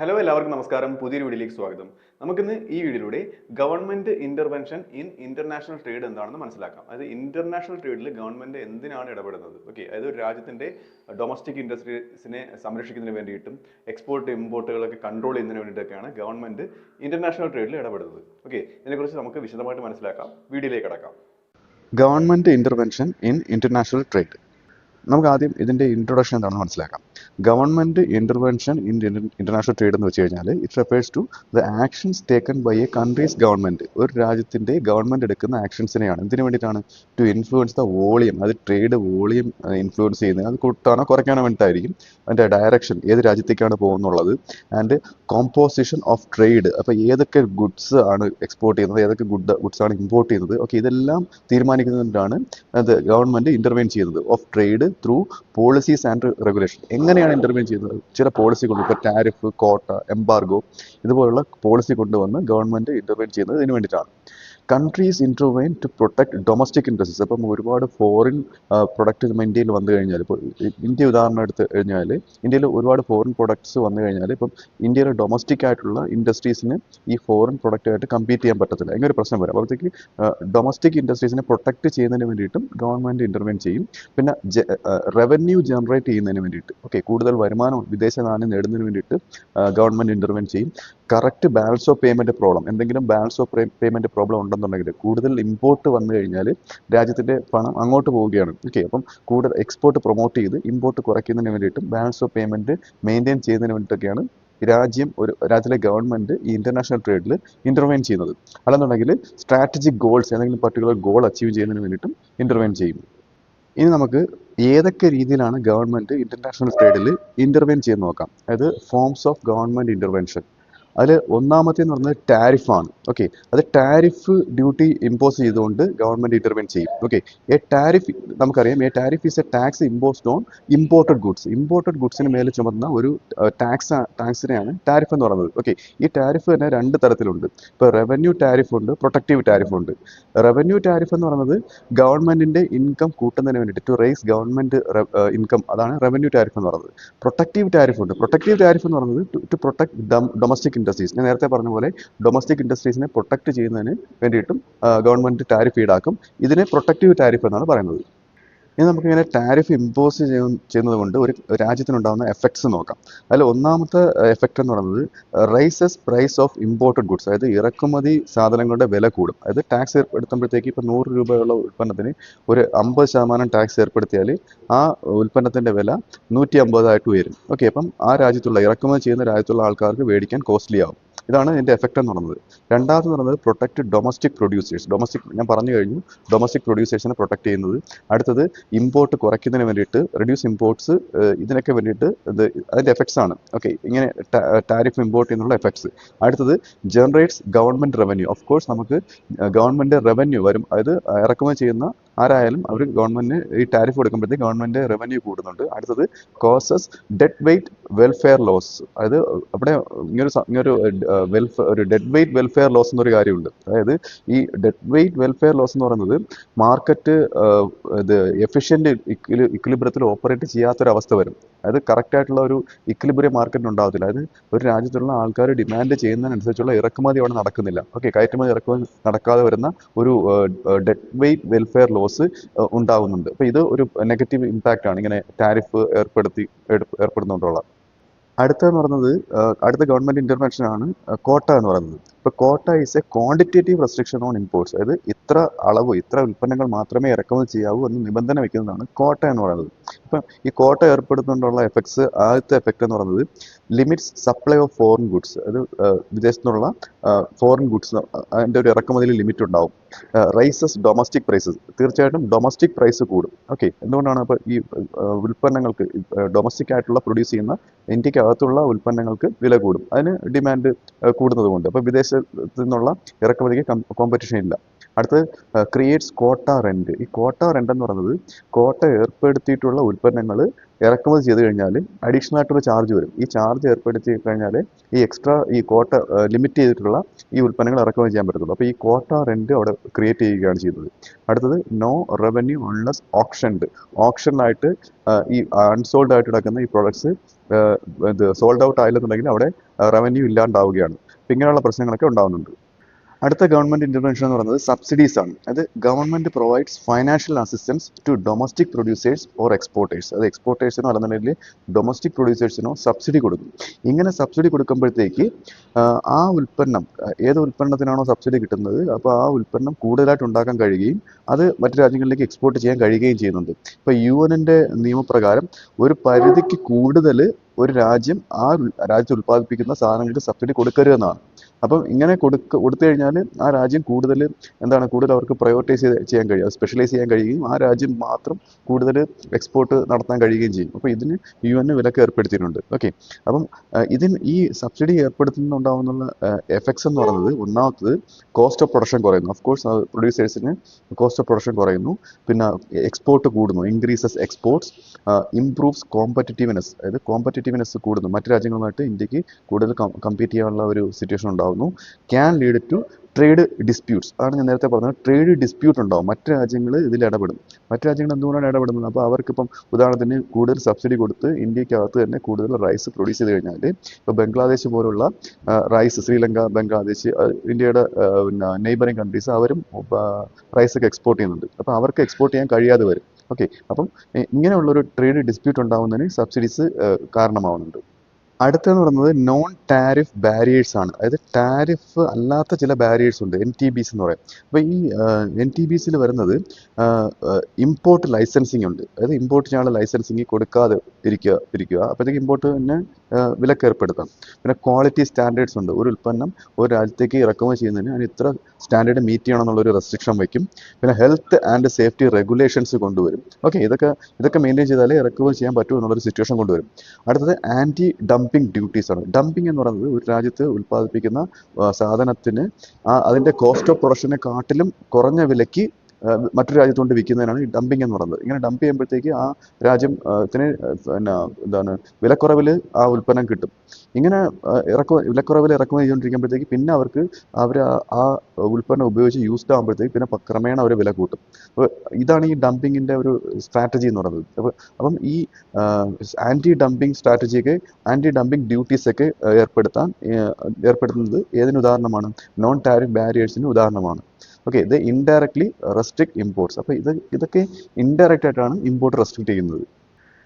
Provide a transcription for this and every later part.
Hello എല്ലാവർക്കും നമസ്കാരം. പുതിയൊരു വീഡിയോയിലേക്ക് സ്വാഗതം. നമുക്കിന്ന് ഈ വീഡിയോയിലൂടെ government intervention in international trade എന്താണെന്ന് മനസ്സിലാക്കാം. അതായത് ഇന്റർനാഷണൽ ട്രേഡിൽ ഗവൺമെന്റ് എന്തിനാണ് ഇടപെടുന്നത്, ഓക്കെ, അതായത് ഒരു രാജ്യത്തിന്റെ ഡൊമസ്റ്റിക് ഇൻഡസ്ട്രീസിനെ സംരക്ഷിക്കുന്നതിന് വേണ്ടിയിട്ടും എക്സ്പോർട്ട് ഇമ്പോർട്ടുകളൊക്കെ കൺട്രോൾ ചെയ്യുന്നതിന് വേണ്ടിയിട്ടൊക്കെയാണ് ഗവൺമെന്റ് ഇന്റർനാഷണൽ ട്രേഡിൽ ഇടപെടുന്നത്. ഓക്കെ, ഇതിനെക്കുറിച്ച് നമുക്ക് വിശദമായിട്ട് മനസ്സിലാക്കാം. വീഡിയോയിലേക്ക് കടക്കാം. Government intervention in international trade. നമുക്ക് ആദ്യം ഇതിന്റെ ഇൻട്രൊഡക്ഷൻ എന്താണെന്ന് മനസ്സിലാക്കാം. Government intervention in international trade എന്ന് വെച്ച് കഴിഞ്ഞാൽ it refers to the actions taken by a countries government. ഒരു രാജ്യത്തിന്റെ ഗവൺമെന്റ് എടുക്കുന്ന ആക്ഷൻസിനെയാണ് എന്തിനു വേണ്ടിയിട്ടാണ്? ടു ഇൻഫ്ലുവൻസ് ദ വോളിയം, അത് ട്രേഡ് വോളിയം ഇൻഫ്ലുവൻസ് ചെയ്യുന്നത്. അത് കൂട്ടാനോ കുറയ്ക്കാനോ വേണ്ടിയിട്ടായിരിക്കും. അതിന്റെ ഡയറക്ഷൻ ഏത് രാജ്യത്തേക്കാണ് പോകുന്നുള്ളത്, ആൻഡ് കോമ്പോസിഷൻ ഓഫ് ട്രേഡ്, അപ്പോൾ ഏതൊക്കെ ഗുഡ്സ് ആണ് എക്സ്പോർട്ട് ചെയ്യുന്നത്, ഏതൊക്കെ ഗുഡ്സ് ആണ് ഇമ്പോർട്ട് ചെയ്യുന്നത്, ഓക്കെ, ഇതെല്ലാം തീരുമാനിക്കുന്നതിനാണ് അത് ഗവൺമെന്റ് ഇന്റർവെൻ ചെയ്യുന്നത്. Of trade through policies and regulation. എങ്ങനെയാണ് ഇന്റർവെൻ ചെയ്യുന്നത്? ചില പോളിസി കൊണ്ട്, ഇപ്പോൾ ടാരിഫ്, കോട്ട, എംബാർഗോ ഇതുപോലുള്ള പോളിസി കൊണ്ടുവന്ന് ഗവൺമെന്റ് ഇന്റർവെൻ ചെയ്യുന്നത് ഇതിനു വേണ്ടിയിട്ടാണ്. Countries intervene to protect domestic interests. അപ്പം ഒരുപാട് ഫോറിൻ പ്രൊഡക്റ്റ് ഇന്ത്യയിൽ വന്നു കഴിഞ്ഞാൽ, ഇപ്പോൾ ഇന്ത്യ ഉദാഹരണം എടുത്ത് കഴിഞ്ഞാൽ ഇന്ത്യയിൽ ഒരുപാട് ഫോറിൻ പ്രൊഡക്ട്സ് വന്നു കഴിഞ്ഞാൽ ഇപ്പം ഇന്ത്യയിലെ ഡൊമസ്റ്റിക് ആയിട്ടുള്ള ഇൻഡസ്ട്രീസിന് ഈ ഫോറിൻ പ്രൊഡക്റ്റുമായിട്ട് കമ്പീറ്റ് ചെയ്യാൻ പറ്റത്തില്ല. അങ്ങനെ ഒരു പ്രശ്നം വരും. അപ്പോഴത്തേക്ക് ഡൊമസ്റ്റിക് ഇൻഡസ്ട്രീസിനെ പ്രൊട്ടക്ട് ചെയ്യുന്നതിന് വേണ്ടിയിട്ടും ഗവൺമെന്റ് ഇന്റർവെൻ ചെയ്യും. പിന്നെ റവന്യൂ ജനറേറ്റ് ചെയ്യുന്നതിന് വേണ്ടിയിട്ട്, ഓക്കെ, കൂടുതൽ വരുമാനം വിദേശ നാണ്യം നേടുന്നതിന് വേണ്ടിയിട്ട് ഗവൺമെന്റ് ഇന്റർവെൻ ചെയ്യും. Correct balance of payment problem, എന്തെങ്കിലും ബാലൻസ് ഓഫ് പേയ്മെന്റ് പ്രോബ്ലം ഉണ്ടെന്നുണ്ടെങ്കിൽ, കൂടുതൽ ഇമ്പോർട്ട് വന്നു കഴിഞ്ഞാൽ രാജ്യത്തിന്റെ പണം അങ്ങോട്ട് പോവുകയാണ്, ഓക്കെ, അപ്പം കൂടുതൽ എക്സ്പോർട്ട് പ്രൊമോട്ട് ചെയ്ത് ഇമ്പോർട്ട് കുറയ്ക്കുന്നതിന് വേണ്ടിയിട്ടും ബാലൻസ് ഓഫ് പേയ്മെന്റ് മെയിൻറ്റെയിൻ ചെയ്യുന്നതിന് വേണ്ടിയിട്ടൊക്കെയാണ് ഒരു രാജ്യത്തിലെ ഗവൺമെന്റ് ഈ ഇന്റർനാഷണൽ ട്രേഡിൽ ഇന്റർവെൻ ചെയ്യുന്നത്. അല്ലെന്നുണ്ടെങ്കിൽ സ്ട്രാറ്റജിക് ഗോൾസ്, ഏതെങ്കിലും പർട്ടിക്കുലർ ഗോൾ അച്ചീവ് ചെയ്യുന്നതിന് വേണ്ടിയിട്ടും ഇന്റർവെൻ ചെയ്യും. ഇനി നമുക്ക് ഏതൊക്കെ രീതിയിലാണ് ഗവൺമെന്റ് ഇന്റർനാഷണൽ ട്രേഡിൽ ഇന്റർവെൻ ചെയ്യുന്ന നോക്കാം. അതായത് ഫോംസ് ഓഫ് ഗവൺമെന്റ് ഇന്റർവെൻഷൻ. അതിൽ ഒന്നാമത്തേന്ന് പറയുന്നത് ടാരിഫാണ്. ഓക്കെ, അത് ടാരിഫ് ഡ്യൂട്ടി ഇമ്പോസ് ചെയ്തുകൊണ്ട് ഗവൺമെന്റ് ഇന്റർവെൻ ചെയ്യും. ഓക്കെ, എ ടാരിഫ്, നമുക്കറിയാം, a tariff is a tax imposed on imported goods. Imported ഗുഡ്സിന് മേലെ ചുമത്തുന്ന ഒരു ടാക്സിനെയാണ് ടാരിഫ് എന്ന് പറയുന്നത്. ഓക്കെ, ഈ ടാരിഫ് തന്നെ രണ്ട് തരത്തിലുണ്ട്. ഇപ്പോൾ റവന്യൂ ടാരിഫ് ഉണ്ട്, പ്രൊട്ടക്റ്റീവ് ടാരിഫ് ഉണ്ട്. റവന്യൂ ടാരിഫ് എന്ന് പറയുന്നത് ഗവൺമെന്റിന്റെ ഇൻകം കൂട്ടുന്നതിന് വേണ്ടിയിട്ട്, ടു റേസ് ഗവൺമെന്റ് ഇൻകം, അതാണ് റവന്യൂ ടാരിഫ് എന്ന് പറയുന്നത്. പ്രൊട്ടക്റ്റീവ് ടാരിഫ് ഉണ്ട്. പ്രൊട്ടക്റ്റീവ് ടാരിഫ് എന്ന് പറയുന്നത് ടു പ്രൊട്ടക്ട് ഡൊമസ്റ്റിക് ഇൻഡസ്ട്രീസ്. ഞാൻ നേരത്തെ പറഞ്ഞ പോലെ ഡൊമസ്റ്റിക് ഇൻഡസ്ട്രീസിനെ പ്രൊട്ടക്ട് ചെയ്യുന്നതിന് വേണ്ടിയിട്ടും ഗവൺമെന്റ് ടാരിഫ് ഈടാക്കും. ഇതിനെ പ്രൊട്ടക്റ്റീവ് ടാരിഫ് എന്നാണ് പറയുന്നത്. ഇനി നമുക്കിങ്ങനെ ടാരിഫ് ഇമ്പോസ് ചെയ്യുന്നത് കൊണ്ട് ഒരു രാജ്യത്തിനുണ്ടാകുന്ന എഫക്ട്സ് നോക്കാം. അതിൽ ഒന്നാമത്തെ എഫക്റ്റ് എന്ന് പറയുന്നത് rises price of imported goods. അതായത് ഇറക്കുമതി സാധനങ്ങളുടെ വില കൂടും. അതായത് ടാക്സ് ഏർപ്പെടുത്തുമ്പോഴത്തേക്ക് ഇപ്പോൾ 100 രൂപയുള്ള ഉൽപ്പന്നത്തിന് ഒരു 50% ടാക്സ് ഏർപ്പെടുത്തിയാൽ ആ ഉൽപ്പന്നത്തിൻ്റെ വില 150 ആയിട്ട് ഉയരും. ഓക്കെ, അപ്പം ആ രാജ്യത്തുള്ള ഇറക്കുമതി ചെയ്യുന്ന രാജ്യത്തുള്ള ആൾക്കാർക്ക് മേടിക്കാൻ കോസ്റ്റ്ലി ആവും. ഇതാണ് ഇതിൻ്റെ എഫക്റ്റ് എന്ന് പറയുന്നത്. രണ്ടാമത് പറയുന്നത് പ്രൊട്ടക്ട് ഡൊമസ്റ്റിക് പ്രൊഡ്യൂസേഴ്സ്. ഞാൻ പറഞ്ഞു കഴിഞ്ഞു, ഡൊമസ്റ്റിക് പ്രൊഡ്യൂസേഴ്സിനെ പ്രൊട്ടക്ട് ചെയ്യുന്നത്. അടുത്തത് ഇമ്പോർട്ട് കുറയ്ക്കുന്നതിന് വേണ്ടിയിട്ട്, റെഡ്യൂസ് ഇമ്പോർട്ട്സ്, ഇതിനൊക്കെ വേണ്ടിയിട്ട് അതിൻ്റെ എഫക്ട്സ് ആണ്. ഓക്കെ, ഇങ്ങനെ ടാരിഫ് ഇമ്പോർട്ട് ചെയ്യുന്നുള്ള എഫക്ട്സ്. അടുത്തത് generates government revenue. Of course നമുക്ക് ഗവൺമെന്റ് റവന്യൂ വരും. അതായത് ഇറക്കുമതി ചെയ്യുന്ന ആരായാലും അവർ ഗവൺമെന്റിന് ഈ ടാരിഫ് കൊടുക്കുമ്പോഴത്തേക്ക് ഗവൺമെന്റ് റവന്യൂ കൂടുന്നുണ്ട്. അടുത്തത് causes dead weight welfare loss. അതായത് അവിടെ ഒരു ഡെഡ് വെയ്റ്റ് വെൽഫെയർ ലോസ് എന്നൊരു കാര്യമുണ്ട്. അതായത് ഈ ഡെഡ് വെയ്റ്റ് വെൽഫെയർ ലോസ് എന്ന് പറയുന്നത് മാർക്കറ്റ് ഇത് എഫിഷ്യന്റ് ഇക്വിലിബ്രിയത്തിൽ ഓപ്പറേറ്റ് ചെയ്യാത്തൊരവസ്ഥ വരും. അതായത് കറക്റ്റ് ആയിട്ടുള്ള ഒരു ഇക്വിലിബ്രിയം മാർക്കറ്റിന് ഉണ്ടാകത്തില്ല. അതായത് ഒരു രാജ്യത്തുള്ള ആൾക്കാർ ഡിമാൻഡ് ചെയ്യുന്നതിനനുസരിച്ചുള്ള ഇറക്കുമതി അവിടെ നടക്കുന്നില്ല. ഓക്കെ, കയറ്റുമതി ഇറക്കുമതി നടക്കാതെ വരുന്ന ഒരു ഡെഡ് വെയ്റ്റ് വെൽഫെയർ ലോസ് ഉണ്ടാകുന്നുണ്ട്. അപ്പോൾ ഇത് ഒരു നെഗറ്റീവ് ഇമ്പാക്റ്റ് ആണ് ഇങ്ങനെ ടാരിഫ് ഏർപ്പെടുന്നുകൊണ്ടുള്ള. അടുത്തതെന്ന് പറയുന്നത് അടുത്ത ഗവൺമെന്റ് ഇന്റർവെൻഷൻ ആണ് കോട്ട എന്ന് പറയുന്നത്. ഇപ്പോൾ കോട്ട is A quantitative restriction on imports. അതായത് ഇത്ര ഉൽപ്പന്നങ്ങൾ മാത്രമേ ഇറക്കുമതി ചെയ്യാവൂ എന്ന് നിബന്ധന വെക്കുന്നതാണ് കോട്ട എന്ന് പറയുന്നത്. ഇപ്പം ഈ കോട്ട ഏർപ്പെടുത്തുകൊണ്ടുള്ള എഫക്ട്സ്, ആദ്യത്തെ എഫക്റ്റ് എന്ന് പറയുന്നത് limits supply of foreign goods. അത് വിദേശത്തു നിന്നുള്ള ഫോറിൻ ഗുഡ്സ് അതിൻ്റെ ഒരു ഇറക്കുമതിയിൽ ലിമിറ്റ് ഉണ്ടാവും. Raises domestic prices. തീർച്ചയായിട്ടും ഡൊമസ്റ്റിക് പ്രൈസ് കൂടും. ഓക്കെ, എന്തുകൊണ്ടാണ്? അപ്പോൾ ഈ ഉൽപ്പന്നങ്ങൾക്ക് ഡൊമസ്റ്റിക് ആയിട്ടുള്ള പ്രൊഡ്യൂസ് ചെയ്യുന്ന ഇന്ത്യക്കകത്തുള്ള ഉൽപ്പന്നങ്ങൾക്ക് വില കൂടും. അതിന് ഡിമാൻഡ് കൂടുന്നത് കൊണ്ട്. അപ്പോൾ വിദേശത്തു നിന്നുള്ള ഇറക്കുമതിക്ക് കോമ്പറ്റീഷൻ ഇല്ല. അടുത്തത് ക്രിയേറ്റ്സ് കോട്ട റെന്റ്. ഈ കോട്ട റെന്റ് എന്ന് പറയുന്നത് കോട്ട ഏർപ്പെടുത്തിയിട്ടുള്ള ഉൽപ്പന്നങ്ങൾ ഇറക്കുമതി ചെയ്ത് കഴിഞ്ഞാൽ അഡീഷണൽ ആയിട്ടൊരു ചാർജ് വരും. ഈ ചാർജ് ഏർപ്പെടുത്തി കഴിഞ്ഞാൽ ഈ കോട്ട ലിമിറ്റ് ചെയ്തിട്ടുള്ള ഈ ഉൽപ്പന്നങ്ങൾ ഇറക്കുമതി ചെയ്യാൻ പറ്റത്തുള്ളൂ. അപ്പോൾ ഈ കോട്ട റെന്റ് അവിടെ ക്രിയേറ്റ് ചെയ്യുകയാണ് ചെയ്യുന്നത്. അടുത്തത് നോ റവന്യൂ അൺലെസ് ഓപ്ഷൻഡ്. ഓപ്ഷനായിട്ട് ഈ അൺസോൾഡ് ആയിട്ട് കിടക്കുന്ന ഈ പ്രോഡക്ട്സ് ഇത് സോൾഡ് ഔട്ട് ആയില്ലെന്നുണ്ടെങ്കിൽ അവിടെ റവന്യൂ ഇല്ലാണ്ടാവുകയാണ്. അപ്പം ഇങ്ങനെയുള്ള പ്രശ്നങ്ങളൊക്കെ ഉണ്ടാകുന്നുണ്ട്. അടുത്ത ഗവൺമെന്റ് ഇന്റർവെൻഷൻ എന്ന് പറയുന്നത് സബ്സിഡീസ് ആണ്. അത് government provides financial assistance to domestic producers or exporters. അത് എക്സ്പോർട്ടേഴ്സിനോ അല്ലെന്നുണ്ടെങ്കിൽ ഡൊമസ്റ്റിക് പ്രൊഡ്യൂസേഴ്സിനോ സബ്സിഡി കൊടുക്കും. ഇങ്ങനെ സബ്സിഡി കൊടുക്കുമ്പോഴത്തേക്ക് ആ ഉൽപ്പന്നം, ഏത് ഉൽപ്പന്നത്തിനാണോ സബ്സിഡി കിട്ടുന്നത്, അപ്പോൾ ആ ഉൽപ്പന്നം കൂടുതലായിട്ട് ഉണ്ടാക്കാൻ കഴിയുകയും അത് മറ്റു രാജ്യങ്ങളിലേക്ക് എക്സ്പോർട്ട് ചെയ്യാൻ കഴിയുകയും ചെയ്യുന്നുണ്ട്. ഇപ്പോൾ UN-ന്റെ നിയമപ്രകാരം ഒരു പരിധിക്ക് കൂടുതൽ ഒരു രാജ്യം ആ രാജ്യത്ത് ഉൽപ്പാദിപ്പിക്കുന്ന സാധനങ്ങൾക്ക് സബ്സിഡി കൊടുക്കരുതെന്നാണ്. അപ്പം ഇങ്ങനെ കൊടുത്തു കഴിഞ്ഞാൽ ആ രാജ്യം കൂടുതൽ അവർക്ക് പ്രയോറിറ്റൈസ് ചെയ്യാൻ കഴിയും, സ്പെഷ്യലൈസ് ചെയ്യാൻ കഴിയുകയും ആ രാജ്യം മാത്രം കൂടുതൽ എക്സ്പോർട്ട് നടത്താൻ കഴിയുകയും ചെയ്യും. അപ്പോൾ ഇതിന് UN വിലക്ക് ഏർപ്പെടുത്തിയിട്ടുണ്ട്. ഓക്കെ, അപ്പം ഈ സബ്സിഡി ഏർപ്പെടുത്തുന്നുണ്ടാവുന്ന എഫക്ട്സ് എന്ന് പറയുന്നത്, ഒന്നാമത്തത് കോസ്റ്റ് ഓഫ് പ്രൊഡക്ഷൻ കുറയുന്നു. ഓഫ് കോഴ്സ് പ്രൊഡ്യൂസേഴ്സിന് കോസ്റ്റ് ഓഫ് പ്രൊഡക്ഷൻ കുറയുന്നു. പിന്നെ എക്സ്പോർട്ട് കൂടുന്നു, ഇൻക്രീസസ് എക്സ്പോർട്സ്, ഇംപ്രൂവ്സ് കോമ്പറ്റിറ്റീവ്നെസ്, അതായത് കോമ്പറ്റിറ്റീവ്നെസ് കൂടുന്നു. മറ്റു രാജ്യങ്ങളുമായിട്ട് ഇന്ത്യക്ക് കൂടുതൽ കമ്പീറ്റ് ചെയ്യാനുള്ള ഒരു സിറ്റുവേഷൻ ഉണ്ടാകുന്നു. Can lead to trade disputes, അതാണ് ഞാൻ നേരത്തെ പറഞ്ഞത്. ട്രേഡ് ഡിസ്പ്യൂട്ട് ഉണ്ടാവും, മറ്റു രാജ്യങ്ങൾ ഇതിൽ ഇടപെടും. മറ്റു രാജ്യങ്ങൾ എന്തുകൊണ്ടാണ് ഇടപെടുന്നത്? അപ്പോൾ അവർക്കിപ്പം ഉദാഹരണത്തിന് കൂടുതൽ സബ്സിഡി കൊടുത്ത് ഇന്ത്യക്കകത്ത് തന്നെ കൂടുതൽ റൈസ് പ്രൊഡ്യൂസ് ചെയ്ത് കഴിഞ്ഞാൽ, ഇപ്പോൾ ബംഗ്ലാദേശ് പോലുള്ള റൈസ്, ശ്രീലങ്ക, ബംഗ്ലാദേശ്, ഇന്ത്യയുടെ പിന്നെ നെയ്ബറിങ് കൺട്രീസ്, അവരും റൈസൊക്കെ എക്സ്പോർട്ട് ചെയ്യുന്നുണ്ട്. അപ്പോൾ അവർക്ക് എക്സ്പോർട്ട് ചെയ്യാൻ കഴിയാതെ വരും. ഓക്കെ, അപ്പം ഇങ്ങനെയുള്ളൊരു ട്രേഡ് ഡിസ്പ്യൂട്ട് ഉണ്ടാകുന്നതിന് സബ്സിഡീസ് കാരണമാവുന്നുണ്ട്. അടുത്തെന്ന് പറയുന്നത് നോൺ ടാരിഫ് ബാരിയേഴ്സ് ആണ്. അതായത് ടാരിഫ് അല്ലാത്ത ചില ബാരിയേഴ്സ് ഉണ്ട്, NTBs എന്ന് പറയും. അപ്പോൾ ഈ NTBസിൽ വരുന്നത് ഇമ്പോർട്ട് ലൈസൻസിങ് ഉണ്ട്. അതായത് ഇമ്പോർട്ട് ചെയ്യാനുള്ള ലൈസൻസിങ് കൊടുക്കാതെ ഇരിക്കുക. അപ്പോഴത്തേക്ക് ഇമ്പോർട്ട് തന്നെ വിലക്ക് ഏർപ്പെടുത്താം. പിന്നെ ക്വാളിറ്റി സ്റ്റാൻഡേർഡ്സ് ഉണ്ട്. ഒരു ഉൽപ്പന്നം ഒരു രാജ്യത്തേക്ക് ഇറക്കുമതി ചെയ്യുന്നതിന് അതിന് ഇത്ര സ്റ്റാൻഡേർഡ് മീറ്റ് ചെയ്യണം എന്നുള്ളൊരു റെസ്ട്രിക്ഷൻ വയ്ക്കും. പിന്നെ ഹെൽത്ത് ആൻഡ് സേഫ്റ്റി റെഗുലേഷൻസ് കൊണ്ടുവരും. ഓക്കെ, ഇതൊക്കെ മെയിൻറ്റെയിൻ ചെയ്താലേ ഇറക്കുമതി ചെയ്യാൻ പറ്റൂ എന്നുള്ളൊരു സിറ്റുവേഷൻ കൊണ്ടുവരും. അടുത്തത് ആൻറ്റി ഡംപിങ് ഡ്യൂട്ടീസ് ആണ്. ഡംപിങ് എന്ന് പറയുന്നത് ഒരു രാജ്യത്ത് ഉൽപ്പാദിപ്പിക്കുന്ന സാധനത്തിന് അതിൻ്റെ കോസ്റ്റ് ഓഫ് പ്രൊഡക്ഷനെ കാട്ടിലും കുറഞ്ഞ വിലയ്ക്ക് മറ്റൊരു രാജ്യത്തുകൊണ്ട് വിൽക്കുന്നതിനാണ് ഈ ഡംപിങ് എന്ന് പറയുന്നത്. ഇങ്ങനെ ഡംപ് ചെയ്യുമ്പോഴത്തേക്ക് ആ രാജ്യത്തിന് പിന്നെ വിലക്കുറവിൽ ആ ഉൽപ്പന്നം കിട്ടും. ഇങ്ങനെ വിലക്കുറവിൽ ഇറക്കുമതി ചെയ്തുകൊണ്ടിരിക്കുമ്പോഴത്തേക്ക് പിന്നെ അവർ ആ ഉൽപ്പന്നം ഉപയോഗിച്ച് യൂസ്ഡ് ആകുമ്പോഴത്തേക്ക് പിന്നെ ക്രമേണ അവർ വില കൂട്ടും. അപ്പോൾ ഇതാണ് ഈ ഡംപിങ്ങിൻ്റെ ഒരു സ്ട്രാറ്റജി എന്ന് പറയുന്നത്. അപ്പം ഈ ആൻറ്റി ഡംപിങ് സ്ട്രാറ്റജിയൊക്കെ, ആൻറ്റി ഡംപിങ് ഡ്യൂട്ടീസൊക്കെ ഏർപ്പെടുത്തുന്നത് ഏതിന് ഉദാഹരണമാണ്? നോൺ ടാരിഫ് ബാരിയേഴ്സിന് ഉദാഹരണമാണ്. ഓക്കെ, ഇത് ഇൻഡയറക്ട്ലി റെസ്ട്രിക്ട് ഇമ്പോർട്ട്സ്. അപ്പോൾ ഇതൊക്കെ ഇൻഡയറക്റ്റ് ആയിട്ടാണ് ഇമ്പോർട്ട് റെസ്ട്രിക്ട് ചെയ്യുന്നത്.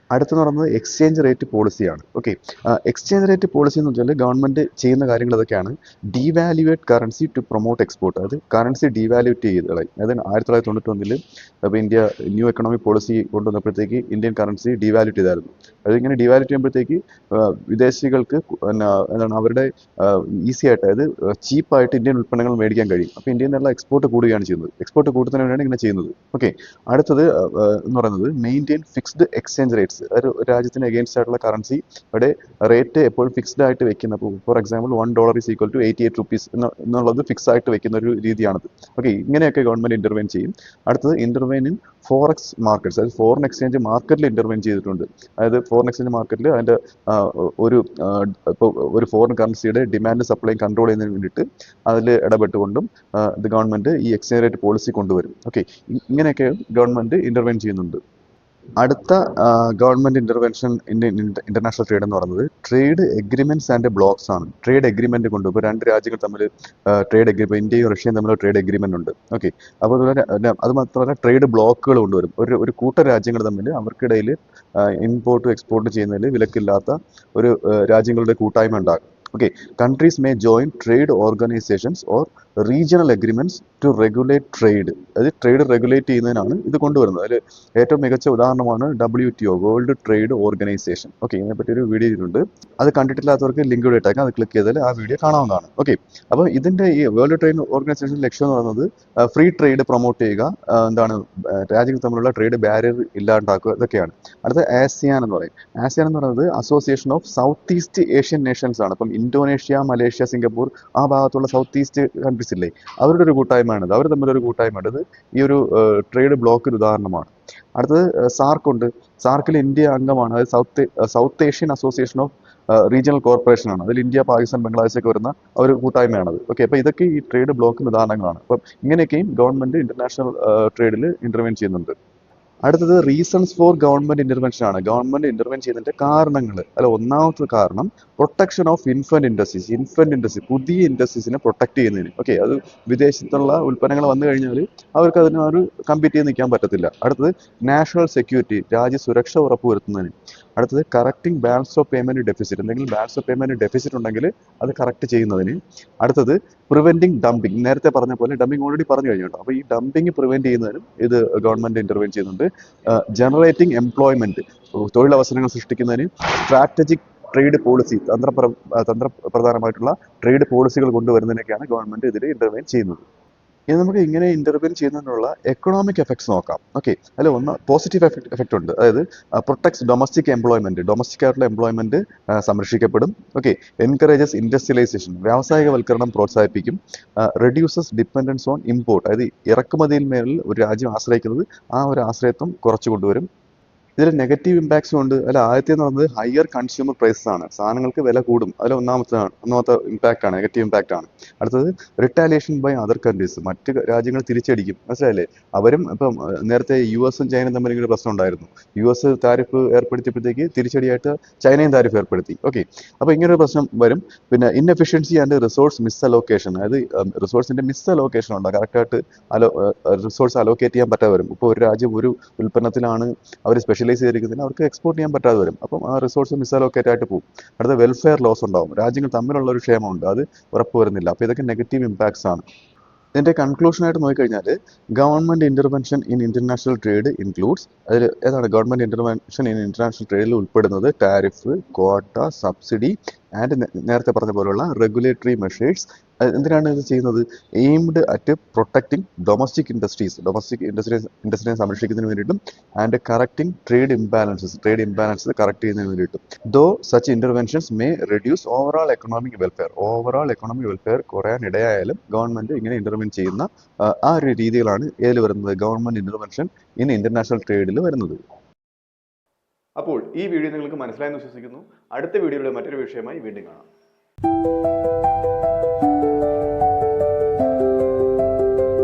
അടുത്തെന്ന് പറയുന്നത് എക്സ്ചേഞ്ച് റേറ്റ് പോളിസിയാണ്. ഓക്കെ, എക്സ്ചേഞ്ച് റേറ്റ് പോളിസി എന്ന് വെച്ചാൽ ഗവൺമെൻറ് ചെയ്യുന്ന കാര്യങ്ങൾ ഇതൊക്കെയാണ്. Devaluate currency to promote export. അതായത് കറൻസി ഡീവാലുവേറ്റ് ചെയ്ത് കളയും. അതായത് 1991 അപ്പോൾ ഇന്ത്യ ന്യൂ എക്കണോമിക് പോളിസി കൊണ്ടുവന്നപ്പോഴത്തേക്ക് ഇന്ത്യൻ കറൻസി ഡീവാലുവേറ്റ് ചെയ്തായിരുന്നു. അതിങ്ങനെ ഡീവാലുവേറ്റ് ചെയ്യുമ്പോഴത്തേക്ക് വിദേശികൾക്ക് അവരുടെ ഈസി ആയിട്ട്, അതായത് ചീപ്പായിട്ട് ഇന്ത്യൻ ഉൽപ്പന്നങ്ങൾ മേടിക്കാൻ കഴിയും. അപ്പോൾ ഇന്ത്യയിൽ നിന്നുള്ള എക്സ്പോർട്ട് കൂടുകയാണ് ചെയ്യുന്നത്. എക്സ്പോർട്ട് കൂടുന്നതിന് വേണ്ടിയാണ് ഇങ്ങനെ ചെയ്യുന്നത്. ഓക്കെ, അടുത്തത് എന്ന് പറയുന്നത് മെയിൻറ്റെയിൻ ഫിക്സ്ഡ് എക്സ്ചേഞ്ച് റേറ്റ്സ്. ഒരു രാജ്യത്തിന് അഗെയിൻസ്റ്റ് ആയിട്ടുള്ള കറൻസിയുടെ റേറ്റ് എപ്പോഴും ഫിക്സ്ഡ് ആയിട്ട് വെക്കുന്ന. For example $1 is equal to 88 rupees എന്നുള്ളത് ഫിക്സ് ആയിട്ട് വെക്കുന്ന ഒരു രീതിയാണത്. ഓക്കെ, ഇങ്ങനെയൊക്കെ ഗവൺമെൻറ് ഇൻ്റർവെയിൻ ചെയ്യും. അടുത്തത് ഇൻ്റർവെയിൻ ഇൻ ഫോറക്സ് മാർക്കറ്റ്സ്, അതായത് ഫോറിൻ എക്സ്ചേഞ്ച് മാർക്കറ്റിൽ ഇൻ്റർവെയിൻ ചെയ്തിട്ടുണ്ട്. അതായത് ഫോറിൻ എക്സ്ചേഞ്ച് മാർക്കറ്റിൽ അതിൻ്റെ ഇപ്പോൾ ഒരു ഫോറിൻ കറൻസിയുടെ ഡിമാൻഡ് സപ്ലൈ കൺട്രോൾ ചെയ്യുന്നതിന് വേണ്ടിയിട്ട് അതിൽ ഇടപെട്ടുകൊണ്ടും ഇത് ഗവൺമെൻറ് ഈ എക്സ്ചേഞ്ച് റേറ്റ് പോളിസി കൊണ്ടുവരും. ഓക്കെ, ഇങ്ങനെയൊക്കെ ഗവൺമെൻറ് ഇൻ്റർവെയിൻ ചെയ്യുന്നുണ്ട്. അടുത്ത ഗവൺമെൻറ് ഇൻ്റർവെൻഷൻ ഇൻ്റർനാഷണൽ ട്രേഡ് എന്ന് പറയുന്നത് ട്രേഡ് എഗ്രിമെൻറ്റ്സ് ആൻഡ് ബ്ലോക്സ് ആണ്. ട്രേഡ് എഗ്രിമെൻറ്റ് കൊണ്ട് ഇപ്പോൾ രണ്ട് രാജ്യങ്ങൾ തമ്മിൽ ട്രേഡ് എഗ്രിമെൻറ്റ്, ഇന്ത്യയും റഷ്യയും തമ്മിൽ ട്രേഡ് എഗ്രിമെൻറ്റ് ഉണ്ട്. ഓക്കെ, അപ്പോൾ അത് മാത്രമല്ല ട്രേഡ് ബ്ലോക്കുകൾ കൊണ്ടുവരും. ഒരു കൂട്ടം രാജ്യങ്ങൾ തമ്മിൽ അവർക്കിടയിൽ ഇമ്പോർട്ട് എക്സ്പോർട്ട് ചെയ്യുന്നതിൽ വിലക്കില്ലാത്ത ഒരു രാജ്യങ്ങളുടെ കൂട്ടായ്മ ഉണ്ടാകും. Okay, countries may join trade organisations or regional agreements to regulate trade. അത് ട്രേഡ് റെഗുലേറ്റ് ചെയ്യുന്നതിനാണ് ഇത് കൊണ്ടുവരുന്നത്. അതിൽ ഏറ്റവും മികച്ച ഉദാഹരണമാണ് WTO, world trade organisation. Okay, ഇതിനെപ്പറ്റി ഒരു വീഡിയോ ചെയ്തിട്ടുണ്ട്. അത് കണ്ടിട്ടില്ലാത്തവർക്ക് ലിങ്ക് ഇവിടെ ഇട്ടേക്കാം, അത് ക്ലിക്ക് ചെയ്താൽ ആ വീഡിയോ കാണാവുന്നതാണ്. ഓക്കെ, അപ്പോൾ ഇതിൻ്റെ ഈ വേൾഡ് ട്രേഡ് ഓർഗനൈസേഷൻ ലക്ഷ്യം എന്ന് പറയുന്നത് ഫ്രീ ട്രേഡ് പ്രൊമോട്ട് ചെയ്യുക, രാജ്യങ്ങൾ തമ്മിലുള്ള ട്രേഡ് ബാരിയർ ഇല്ലാണ്ടാക്കുക, ഇതൊക്കെയാണ്. അടുത്ത ASEAN എന്ന് പറയും. ASEAN എന്ന് പറയുന്നത് association of south east Asian Nations ആണ്. അപ്പം ഇന്തോനേഷ്യ, മലേഷ്യ, സിംഗപ്പൂർ, ആ ഭാഗത്തുള്ള സൗത്ത് ഈസ്റ്റ് കൺട്രീസ് ഇല്ലേ, അവരുടെ ഒരു കൂട്ടായ്മയാണിത്. അവർ തമ്മിലൊരു കൂട്ടായ്മയാണ് ഇത്. ഈ ഒരു ട്രേഡ് ബ്ലോക്കിന് ഉദാഹരണമാണ്. അടുത്തത് സാർക്ക് ഉണ്ട്. സാർക്കിൽ ഇന്ത്യ അംഗമാണ്. അത് south Asian association of regional corporation ആണ്. അതിൽ ഇന്ത്യ, പാകിസ്ഥാൻ, ബംഗ്ലാദേശ് ഒക്കെ വരുന്ന ഒരു കൂട്ടായ്മയാണത്. ഓക്കെ, അപ്പോൾ ഇതൊക്കെ ഈ ട്രേഡ് ബ്ലോക്കിന് ഉദാഹരണങ്ങളാണ്. അപ്പം ഇങ്ങനെയൊക്കെയും ഗവൺമെൻറ് ഇന്റർനാഷണൽ ട്രേഡിൽ ഇൻ്റർവെയിൻ ചെയ്യുന്നുണ്ട്. അടുത്തത് റീസൺസ് ഫോർ ഗവൺമെന്റ് ഇന്റർവെൻഷൻ ആണ്. ഗവൺമെന്റ് ഇന്റർവെൻ ചെയ്യുന്നതിന്റെ കാരണങ്ങൾ. ഒന്നാമത്തെ കാരണം പ്രൊട്ടക്ഷൻ ഓഫ് ഇൻഫന്റ് ഇൻഡസ്ട്രി പുതിയ ഇൻഡസ്ട്രീസിനെ പ്രൊട്ടക്ട് ചെയ്യുന്നതിന്. ഓക്കെ, അത് വിദേശത്തുള്ള ഉൽപ്പന്നങ്ങൾ വന്നു കഴിഞ്ഞാൽ അവർക്ക് അതിന് ഒരു കമ്പീറ്റ് ചെയ്ത് നിൽക്കാൻ പറ്റത്തില്ല. അടുത്തത് നാഷണൽ സെക്യൂരിറ്റി, രാജ്യ സുരക്ഷ ഉറപ്പുവരുത്തുന്നതിന്. അടുത്തത് correcting balance of payment deficit, എന്തെങ്കിലും ബാലൻസ് ഓഫ് പേയ്മെന്റ് ഡെഫിസിറ്റ് ഉണ്ടെങ്കിൽ അത് കറക്റ്റ് ചെയ്യുന്നതിന്. അടുത്തത് പ്രിവെന്റിംഗ് ഡംപിംഗ്, നേരത്തെ പറഞ്ഞ പോലെ ഡംപിംഗ് ഓൾറെഡി പറഞ്ഞു കഴിഞ്ഞു കേട്ടോ. അപ്പോൾ ഈ ഡംപിംഗ് പ്രിവെന്റ് ചെയ്യുന്നതിനും ഇത് ഗവൺമെന്റ് ഇന്റർവെൻ ചെയ്യുന്നുണ്ട്. ജനറേറ്റിംഗ് എംപ്ലോയ്മെന്റ്, തൊഴിലവസരങ്ങൾ സൃഷ്ടിക്കുന്നതിന്. സ്ട്രാറ്റജിക് ട്രേഡ് പോളിസി, തന്ത്രപ്രധാനമായിട്ടുള്ള ട്രേഡ് പോളിസികൾ കൊണ്ടുവരുന്നതിനൊക്കെയാണ് ഗവൺമെന്റ് ഇതിൽ ഇന്റർവെൻ ചെയ്യുന്നത്. ഇനി നമുക്ക് ഇങ്ങനെ ഇന്റർവെൻ ചെയ്യുന്നതിനുള്ള എക്കണോമിക് എഫക്ട്സ് നോക്കാം. ഓക്കെ, അതിൽ ഒന്ന് പോസിറ്റീവ് എഫക്റ്റ് ഉണ്ട്. അതായത് പ്രൊട്ടക്ട്സ് ഡൊമസ്റ്റിക് എംപ്ലോയ്മെന്റ്, ഡൊമസ്റ്റിക് ആയിട്ടുള്ള എംപ്ലോയ്മെന്റ് സംരക്ഷിക്കപ്പെടും. ഓക്കെ, എൻകറേജസ് ഇൻഡസ്ട്രിയലൈസേഷൻ, വ്യാവസായികവൽക്കരണം പ്രോത്സാഹിപ്പിക്കും. റെഡ്യൂസസ് ഡിപ്പെൻഡൻസ് ഓൺ ഇമ്പോർട്ട്, അതായത് ഇറക്കുമതിയിൽ മേലിൽ ഒരു രാജ്യം ആശ്രയിക്കുന്നത് ആ ഒരു ആശ്രയത്വം കുറച്ചു കൊണ്ടുവരും. ഇതിൽ നെഗറ്റീവ് ഇമ്പാക്ട്സും ഉണ്ട്. ആദ്യത്തെ പറയുന്നത് ഹയർ കൺസ്യൂമർ പ്രൈസസ് ആണ്, സാധനങ്ങൾക്ക് വില കൂടും. ഒന്നാമത്തെ ഇമ്പാക്ട് ആണ്, നെഗറ്റീവ് ഇമ്പാക്ട് ആണ്. അടുത്തത് റിട്ടാലിയേഷൻ ബൈ അതർ കൺട്രീസ്, മറ്റ് രാജ്യങ്ങൾ തിരിച്ചടിക്കും. മനസ്സിലായില്ലേ? അവരും ഇപ്പം നേരത്തെ US-ഉം ചൈനയും തമ്മിൽ ഇങ്ങനെ പ്രശ്നം ഉണ്ടായിരുന്നു. US താരിഫ് ഏർപ്പെടുത്തിയപ്പോഴത്തേക്ക് തിരിച്ചടിയായിട്ട് ചൈനയും താരിഫ് ഏർപ്പെടുത്തി. ഓക്കെ, അപ്പോൾ ഇങ്ങനെ ഒരു പ്രശ്നം വരും. പിന്നെ inefficiency and resource miss allocation, അതായത് റിസോഴ്സിന്റെ മിസ് അലോക്കേഷൻ ഉണ്ട്, കറക്റ്റായിട്ട് റിസോഴ്സ് അലോക്കേറ്റ് ചെയ്യാൻ പറ്റാതെ വരും. ഇപ്പോൾ ഒരു രാജ്യം ഒരു ഉൽപ്പന്നത്തിലാണ് അവർ സ്പെഷ്യലൈസ് ചെയ്തിരിക്കുന്നതിന് അവർക്ക് എക്സ്പോർട്ട് ചെയ്യാൻ പറ്റാതെ വരും. അപ്പം ആ റിസോഴ്സ് മിസ്അലോക്കേറ്റ് ആയിട്ട് പോകും. അടുത്ത വെൽഫെയർ ലോസ് ഉണ്ടാവും, രാജ്യങ്ങൾ തമ്മിലുള്ള ഒരു ക്ഷേമമുണ്ട്, അത് ഉറപ്പ് വരുന്നില്ല. അപ്പോൾ ഇതൊക്കെ നെഗറ്റീവ് ഇമ്പാക്ട്സ് ആണ്. ഇതിന്റെ കൺക്ലൂഷൻ ആയിട്ട് നോക്കിക്കഴിഞ്ഞാൽ government intervention in international trade includes, അതിൽ ഏതാണ് ഗവൺമെന്റ് ഇന്റർവെൻഷൻ ഇൻ ഇന്റർനാഷണൽ ട്രേഡിൽ ഉൾപ്പെടുന്നത്? ടാരിഫ്, ക്വാട്ട, സബ്സിഡി ആൻഡ് നേരത്തെ പറഞ്ഞ പോലുള്ള റെഗുലേറ്ററി മെഷേഴ്സ്. എന്തിനാണ് ഇത് ചെയ്യുന്നത്? എയിംഡ് അറ്റ് പ്രൊട്ടക്ടിങ് ഡൊമസ്റ്റിക് ഇൻഡസ്ട്രീസിനെ സംരക്ഷിക്കുന്നതിന് വേണ്ടിയിട്ടും and correcting trade imbalances correct ചെയ്യുന്നതിന് വേണ്ടിയിട്ടും. ദോ such interventions may reduce overall economic welfare കുറയാൻ ഇടയായാലും ഗവൺമെന്റ് ഇങ്ങനെ ഇന്റർവെൻ ചെയ്യുന്ന ആ ഒരു രീതികളാണ് ഏതിൽ വരുന്നത്? ഗവൺമെന്റ് ഇന്റർവെൻഷൻ ഇൻ ഇന്റർനാഷണൽ ട്രേഡിൽ വരുന്നത്. അപ്പോൾ ഈ വീഡിയോ നിങ്ങൾക്ക് മനസ്സിലായെന്ന് വിശ്വസിക്കുന്നു. അടുത്ത വീഡിയോയുടെ മറ്റൊരു വിഷയമായി വീണ്ടും കാണാം.